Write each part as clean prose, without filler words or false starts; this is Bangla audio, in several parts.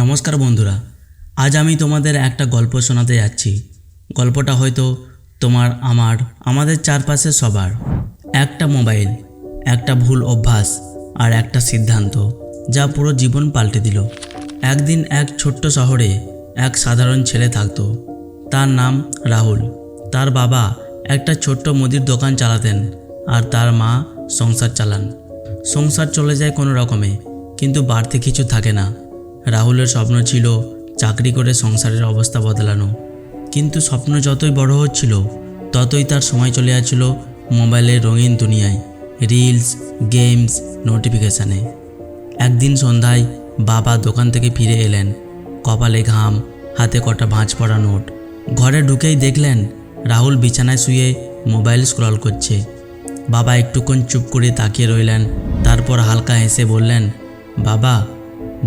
নমস্কার বন্ধুরা, আজ আমি তোমাদের একটা গল্প শোনাতে যাচ্ছি। গল্পটা হয়তো তোমার, আমাদের চারপাশে সবার। একটা মোবাইল, একটা ভুল অভ্যাস আর একটা সিদ্ধান্ত যা পুরো জীবন পাল্টে দিল। একদিন এক ছোট্ট শহরে এক সাধারণ ছেলে থাকতো। তার নাম রাহুল। তার বাবা একটা ছোট্ট মুদির দোকান চালাতেন আর তার মা সংসার চালান। সংসার চলে যায় কোনো রকমে, কিন্তু বাড়তি কিছু থাকে না। রাহুলের স্বপ্ন ছিল চাকরি করে সংসারের অবস্থা বদলানো, কিন্তু স্বপ্ন যতই বড় হচ্ছিল ততই তার সময় চলে যাচ্ছিল মোবাইলের রঙিন দুনিয়ায়, রিলস, গেমস, নোটিফিকেশানে। একদিন সন্ধ্যায় বাবা দোকান থেকে ফিরে এলেন, কপালে ঘাম, হাতে কটা ভাঁজ পড়া নোট। ঘরে ঢুকেই দেখলেন রাহুল বিছানায় শুয়ে মোবাইল স্ক্রল করছে। বাবা একটুক্ষণ চুপ করে তাকিয়ে রইলেন, তারপর হালকা হেসে বললেন, বাবা,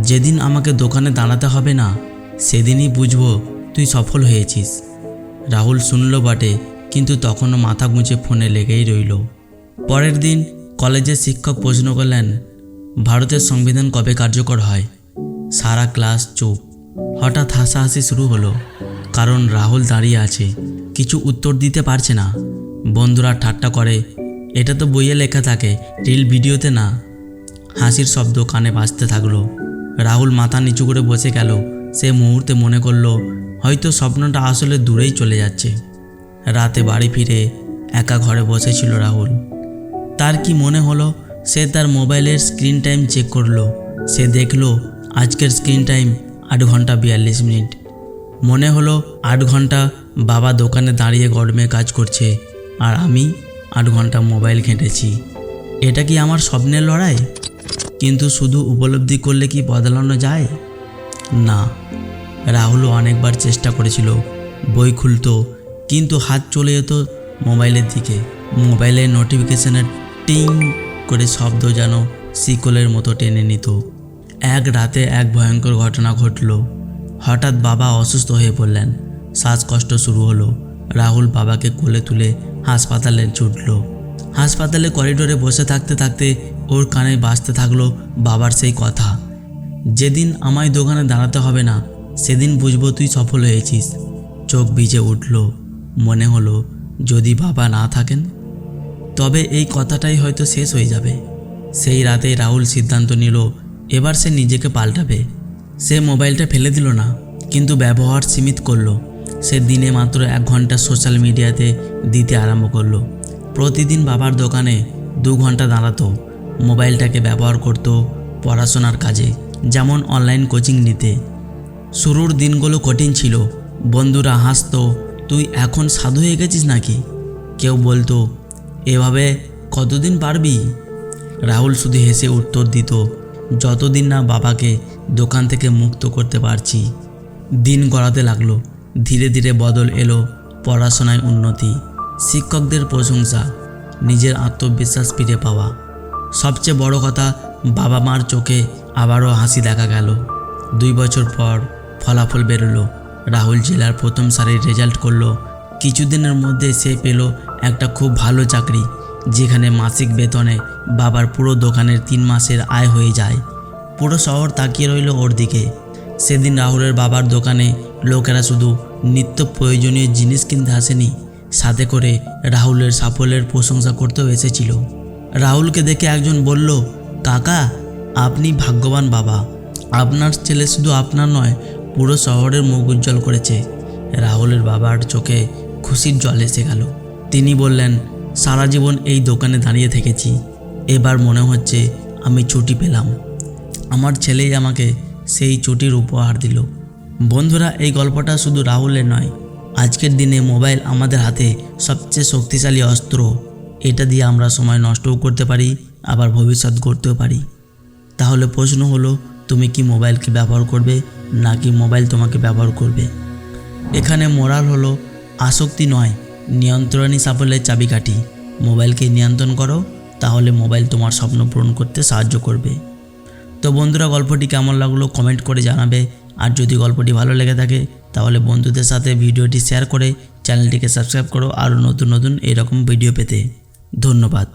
যেদিন আমাকে দোকানে দাঁড়াতে হবে না সেদিনই বুঝবো তুই সফল হয়েছিস। রাহুল শুনল বটে, কিন্তু তখনও মাথা গুঁজে ফোনে লেগেই রইল। পরের দিন কলেজের শিক্ষক প্রশ্ন করলেন, ভারতের সংবিধান কবে কার্যকর হয়? সারা ক্লাস চুপ। হঠাৎ হাসাহাসি শুরু হলো, কারণ রাহুল দাঁড়িয়ে আছে, কিছু উত্তর দিতে পারছে না। বন্ধুরা ঠাট্টা করে, এটা তো বইয়ে লেখা থাকে, রিল ভিডিওতে না। হাসির শব্দ কানে বাজতে থাকলো। রাহুল মাথা নিচু করে বসে গেল। সে মুহূর্তে মনে করলো হয়তো স্বপ্নটা আসলে দূরেই চলে যাচ্ছে। রাতে বাড়ি ফিরে একা ঘরে বসেছিল রাহুল। তার কি মনে হলো, সে তার মোবাইলের স্ক্রিন টাইম চেক করলো। সে দেখলো আজকের স্ক্রিন টাইম 8 ঘন্টা 42 মিনিট। মনে হলো 8 ঘন্টা বাবা দোকানে দাঁড়িয়ে গরমে কাজ করছে, আর আমি 8 ঘন্টা মোবাইল ঘেঁটেছি। এটা কি আমার স্বপ্নের লড়াই? কিন্তু শুধু উপলব্ধি করলে কি বদলানো যায়? না। রাহুলও অনেকবার চেষ্টা করেছিল, বই খুলতো, কিন্তু হাত চলে যেত মোবাইলের দিকে। মোবাইলের নোটিফিকেশনের টিং করে শব্দ যেন শিকলের মতো টেনে নিত। এক রাতে এক ভয়ঙ্কর ঘটনা ঘটল। হঠাৎ বাবা অসুস্থ হয়ে পড়লেন, শ্বাসকষ্ট শুরু হলো। রাহুল বাবাকে কোলে তুলে হাসপাতালে ছুটল। হাসপাতালে করিডোরে বসে থাকতে থাকতে ওর কানে বাজতে থাকলো বাবার সেই কথা, যেদিন আমায় দোকানে দাঁড়াতে হবে না সেদিন বুঝবো তুই সফল হয়েছিস। চোখ ভিজে উঠল। মনে হলো যদি বাবা না থাকেন তবে এই কথাটাই হয়তো শেষ হয়ে যাবে। সেই রাতে রাহুল সিদ্ধান্ত নিল, এবার সে নিজেকে পাল্টাবে। সে মোবাইলটা ফেলে দিল না, কিন্তু ব্যবহার সীমিত করলো। সে দিনে মাত্র 1 ঘন্টা সোশ্যাল মিডিয়াতে দিতে আরম্ভ করলো। প্রতিদিন বাবার দোকানে 2 ঘন্টা দাঁড়াতো। মোবাইলটাকে ব্যবহার করত পড়াশোনার কাজে, যেমন অনলাইন কোচিং নিতে। শুরুর দিনগুলো কঠিন ছিল। বন্ধুরা হাসতো, তুই এখন সাধু হয়ে গেছিস নাকি? কেউ বলতো, এভাবে কতদিন পারবি? রাহুল শুধু হেসে উত্তর দিত, যতদিন না বাবাকে দোকান থেকে মুক্ত করতে পারছি। দিন গড়াতে লাগলো। ধীরে ধীরে বদল এলো। পড়াশোনায় উন্নতি, শিক্ষকদের প্রশংসা, নিজের আত্মবিশ্বাস ফিরে পাওয়া। সবচেয়ে বড় কথা, বাবা মার চোখে আবারও হাসি দেখা গেল। 2 বছর পর ফলাফল বেরোলো। রাহুল জেলার প্রথম সারির রেজাল্ট করলো। কিছুদিনের মধ্যে সে পেল একটা খুব ভালো চাকরি, যেখানে মাসিক বেতনে বাবার পুরো দোকানের 3 মাসের আয় হয়ে যায়। পুরো শহর তাকিয়ে রইল ওর দিকে। সেদিন রাহুলের বাবার দোকানে লোকেরা শুধু নিত্য প্রয়োজনীয় জিনিস কিনতে আসেনি, সাথে করে রাহুলের সাফল্যের প্রশংসা করতেও এসেছিল। রাহুলকে দেখে একজন বলল, কাকা, আপনি ভাগ্যবান বাবা। আপনার ছেলে শুধু আপনার নয়, পুরো শহরের মুখ উজ্জ্বল করেছে। রাহুলের বাবার চোখে খুশির জল এসে গেল। তিনি বললেন, সারা জীবন এই দোকানে দাঁড়িয়ে থেকেছি, এবার মনে হচ্ছে আমি ছুটি পেলাম। আমার ছেলেই আমাকে সেই ছুটির উপহার দিল। বন্ধুরা, এই গল্পটা শুধু রাহুলের নয়। আজকের দিনে মোবাইল আমাদের হাতে সবচেয়ে শক্তিশালী অস্ত্র। এটা দিয়ে আমরা সময় নষ্টও করতে পারি, আবার ভবিষ্যৎ গড়তেও পারি। তাহলে প্রশ্ন হলো, তুমি কি মোবাইলকে ব্যবহার করবে, নাকি মোবাইল তোমাকে ব্যবহার করবে? এখানে মোরাল হলো, আসক্তি নয়, নিয়ন্ত্রণই সাফল্যের চাবিকাঠি। মোবাইলকে নিয়ন্ত্রণ করো, তাহলে মোবাইল তোমার স্বপ্ন পূরণ করতে সাহায্য করবে। তো বন্ধুরা, গল্পটি কেমন লাগলো কমেন্ট করে জানাবে। আর যদি গল্পটি ভালো লেগে থাকে তাহলে বন্ধুদের সাথে ভিডিওটি শেয়ার করে চ্যানেলটিকে সাবস্ক্রাইব করো আরও নতুন নতুন এরকম ভিডিও পেতে। ধন্যবাদ।